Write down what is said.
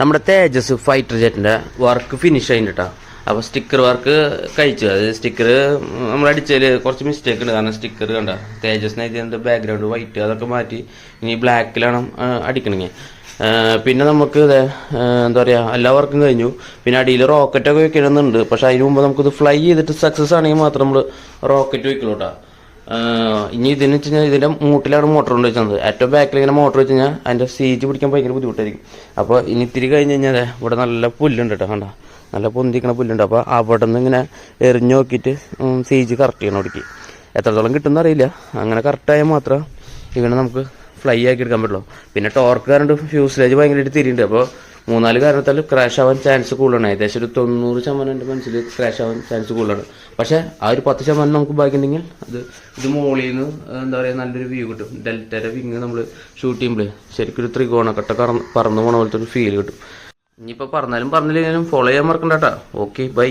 നമ്മുടെ തേജസ് fighter ജെറ്റിൻ്റെ work finish ആയിട്ടാ. അപ്പോൾ സ്റ്റിക്കർ വർക്ക് കഴിച്ചു. അത് സ്റ്റിക്കർ നമ്മൾ അടിച്ചതിൽ കുറച്ച് മിസ്റ്റേക്ക് ഉണ്ട്. കാരണം സ്റ്റിക്കർ കണ്ട തേജസ്സിന് ഇതിൻ്റെ ബാക്ക്ഗ്രൗണ്ട് വൈറ്റ് അതൊക്കെ മാറ്റി ഇനി ബ്ലാക്കിലാണ് അടിക്കണമെങ്കിൽ. പിന്നെ നമുക്ക് എന്താ പറയുക, എല്ലാ വർക്കും കഴിഞ്ഞു. പിന്നെ അടിയിൽ റോക്കറ്റൊക്കെ വെക്കണമെന്നുണ്ട്. പക്ഷെ അതിന് മുമ്പ് നമുക്കിത് ഫ്ലൈ ചെയ്തിട്ട് സക്സസ് ആണെങ്കിൽ മാത്രം നമ്മൾ റോക്കറ്റ് വെക്കുള്ളൂ കേട്ടോ. ഇനി ഇതിന് വെച്ച് കഴിഞ്ഞാൽ ഇതിൻ്റെ മൂട്ടിലാണ് മോട്ടർ കൊണ്ട് വെച്ചത്. ഏറ്റവും ബാക്കിൽ ഇങ്ങനെ മോട്ടർ വെച്ച് കഴിഞ്ഞാൽ അതിൻ്റെ സീജ് പിടിക്കാൻ ഭയങ്കര ബുദ്ധിമുട്ടായിരിക്കും. അപ്പോൾ ഇനി ഇത്തിരി കഴിഞ്ഞ് കഴിഞ്ഞാൽ ഇവിടെ നല്ല പുല്ലുണ്ട് കേട്ടോ, കണ്ട നല്ല പൊന്തിക്കണ പുല്ലുണ്ട്. അപ്പോൾ അവിടെ നിന്ന് ഇങ്ങനെ എറിഞ്ഞു നോക്കിയിട്ട് സീജ് കറക്റ്റ് ചെയ്യണം. അവിടേക്ക് എത്രത്തോളം കിട്ടുമെന്ന് അറിയില്ല. അങ്ങനെ കറക്റ്റായാൽ മാത്രം ഇവനെ നമുക്ക് ഫ്ലൈ ആക്കി എടുക്കാൻ പറ്റുള്ളൂ. പിന്നെ ടോർക്ക് കാരണം ഫ്യൂസിലേജ് ഭയങ്കരമായിട്ട് തിരിയുണ്ട്. അപ്പോൾ 3-4 കാരണത്താൽ ക്രാഷ് ആവാൻ ചാൻസ് കൂടുതലാണ്. ഏകദേശം ഒരു 90% എൻ്റെ മനസ്സിൽ ക്രാഷ് ആവാൻ ചാൻസ് കൂടുതലാണ്. പക്ഷേ ആ ഒരു 10% നമുക്ക് ബാക്കിയുണ്ടെങ്കിൽ ഇത് മോളിൽ നിന്ന് എന്താ പറയുക നല്ലൊരു വ്യൂ കിട്ടും. ഡെൽറ്റയുടെ വിങ് നമ്മൾ ഷൂട്ട് ചെയ്യുമ്പോൾ ശരിക്കും ഒരു ത്രികോണക്കട്ട പറന്നു പോണ പോലത്തെ ഒരു ഫീൽ കിട്ടും. ഇനിയിപ്പോൾ പറഞ്ഞാലും പറഞ്ഞില്ലെങ്കിലും ഫോളോ ചെയ്യാൻ മറക്കണ്ട കേട്ടോ. Okay, by.